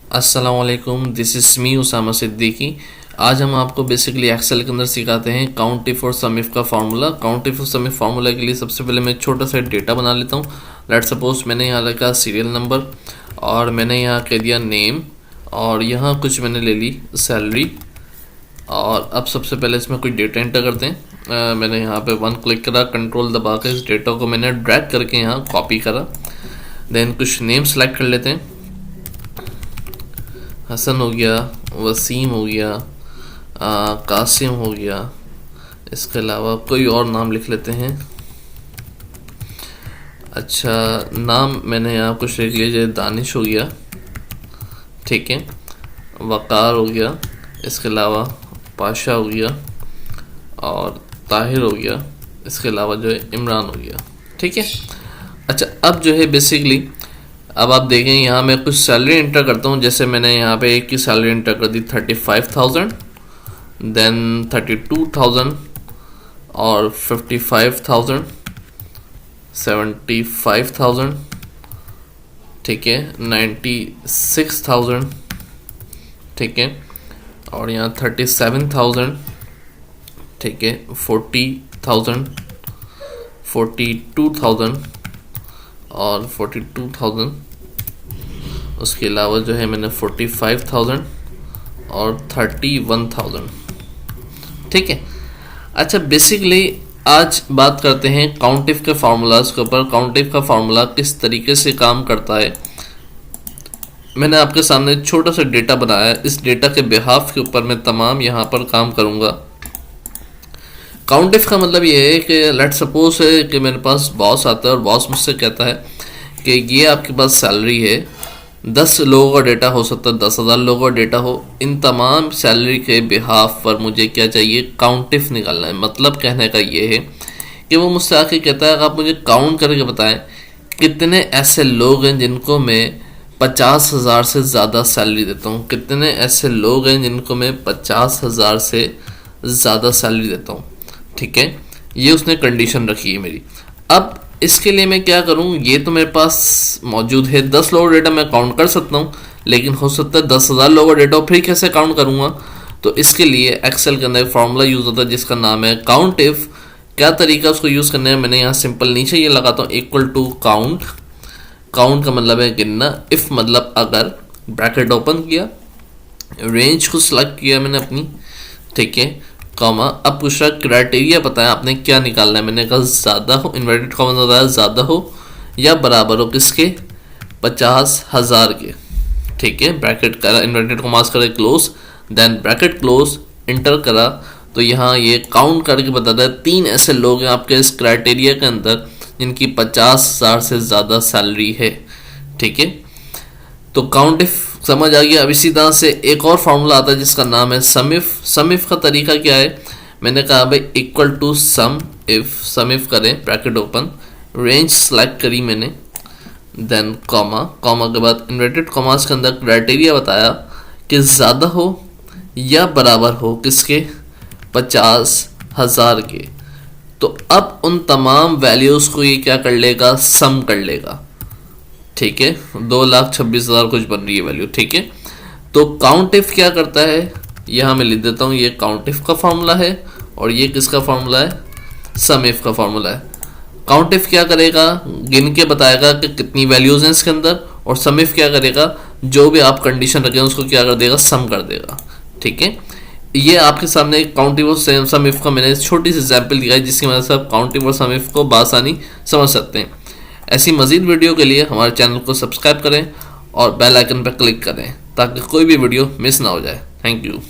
अस्सलामुअलैकुम, this is me Usama Siddiqui. आज हम आपको बेसिकली एक्सेल के अंदर सिखाते हैं काउंट इफ और सम इफ का फार्मूला। काउंट इफ और सम इफ फार्मूला के लिए सबसे पहले मैं एक छोटा सा डेटा बना लेता हूँ। लेट सपोज मैंने यहाँ रखा सीरियल नंबर और मैंने यहाँ कह दिया नेम और यहाँ कुछ मैंने ले ली सैलरी। और अब सबसे पहले इसमें कोई डेटा एंटर करते हैं। मैंने यहाँ पे 1 क्लिक करा, कंट्रोल दबा के इस डेटा को मैंने ड्रैग करके यहाँ कॉपी करा। देन कुछ नेम सेलेक्ट कर लेते हैं। हसन हो गया, वसीम हो गया, कासिम हो गया। इसके अलावा कोई और नाम लिख लेते हैं। अच्छा, नाम मैंने यहाँ कुछ लिख लिया, जैसे दानिश हो गया, ठीक है, वकार हो गया, इसके अलावा पाशा हो गया और ताहिर हो गया, इसके अलावा जो है इमरान हो गया, ठीक है। अच्छा, अब जो है बेसिकली अब आप देखें यहाँ मैं कुछ सैलरी इंटर करता हूँ। जैसे मैंने यहाँ पे एक की सैलरी इंटर कर दी 35,000, देन 32,000 और 55,000, 75,000, ठीक है, 96,000, ठीक है, और यहाँ 37,000, ठीक है, 40,000, 42,000 और 42,000। उसके अलावा जो है मैंने 45,000 और 31,000, ठीक है। अच्छा, बेसिकली आज बात करते हैं काउंट इफ के फार्मूलाज के ऊपर। काउंट इफ का फार्मूला किस तरीके से काम करता है। मैंने आपके सामने छोटा सा डेटा बनाया है। इस डेटा के बिहाफ के ऊपर मैं तमाम यहाँ पर काम करूँगा। काउंट इफ का मतलब ये है कि लेट सपोज है कि मेरे पास बॉस आता है और बॉस मुझसे कहता है कि ये आपके पास सैलरी है, 10 लोगों का डेटा हो सकता है, 10,000 लोगों का डेटा हो। इन तमाम सैलरी के बिहाफ पर मुझे क्या चाहिए, काउंट इफ निकालना है। मतलब कहने का ये है कि वो मुझसे आके कहता है कि आप मुझे काउंट करके बताएं कितने ऐसे लोग हैं जिनको मैं 50,000 से ज़्यादा सैलरी देता हूँ। कितने ऐसे लोग हैं जिनको मैं 50,000 से ज़्यादा सैलरी देता हूँ, ठीक है। ये उसने कंडीशन रखी है मेरी। अब इसके लिए मैं क्या करूं, ये तो मेरे पास मौजूद है, 10 लोगों का डेटा मैं काउंट कर सकता हूं, लेकिन हो सकता है 10,000 लोगों का डेटा, फिर कैसे काउंट करूंगा। तो इसके लिए एक्सेल के अंदर एक फार्मूला यूज़ होता है जिसका नाम है काउंट इफ। क्या तरीका उसको यूज़ करने है, मैंने यहाँ सिंपल नीचे ये लगाता हूँ इक्वल टू काउंट। काउंट का मतलब है गिनना, इफ मतलब अगर, ब्रैकेट ओपन किया, रेंज को सिलेक्ट किया मैंने अपनी, ठीक है, कॉमा। अब पूछ रहा क्राइटेरिया बताया आपने क्या निकालना है। मैंने कहा ज़्यादा हो, इन्वर्टेड कॉमा बताया ज़्यादा हो या बराबर हो किसके, 50,000 के, ठीक है। ब्रैकेट करा, इन्वर्टेड कॉमास करे close, then bracket close, enter करा तो यहाँ ये काउंट करके बताता है 3 ऐसे लोग हैं आपके इस क्राइटेरिया के अंदर जिनकी 50,000 से ज़्यादा सैलरी है, ठीक है। तो काउंट इफ समझ आ गया। अब इसी तरह से एक और फार्मूला आता है जिसका नाम है सम इफ। सम इफ का तरीका क्या है, मैंने कहा भाई इक्वल टू सम इफ करें, ब्रैकेट ओपन, रेंज सेलेक्ट करी मैंने, देन कॉमा, कॉमा के बाद इन्वर्टेड कॉमास के अंदर क्राइटेरिया बताया कि ज़्यादा हो या बराबर हो किसके, 50,000 के। तो अब उन तमाम वैल्यूज़ को ये क्या कर लेगा, सम कर लेगा, ठीक है। 2,26,000 कुछ बन रही है वैल्यू, ठीक है। तो काउंट इफ क्या करता है, यहाँ मैं लिख देता हूँ, ये काउंट इफ का फार्मूला है और ये किसका फार्मूला है, सम इफ का फार्मूला है। काउंट इफ क्या करेगा, गिन के बताएगा कि कितनी वैल्यूज हैं इसके अंदर, और सम इफ क्या करेगा, जो भी आप कंडीशन रखें उसको क्या कर देगा, सम कर देगा, ठीक है। ये आपके सामने काउंट इफ और सम इफ का मैंने छोटी सी एग्जाम्पल दिया है जिसकी वजह से आप काउंट इफ और सम इफ को बासानी समझ सकते हैं। ऐसी मज़ीद वीडियो के लिए हमारे चैनल को सब्सक्राइब करें और बेल आइकन पर क्लिक करें ताकि कोई भी वीडियो मिस ना हो जाए। Thank you.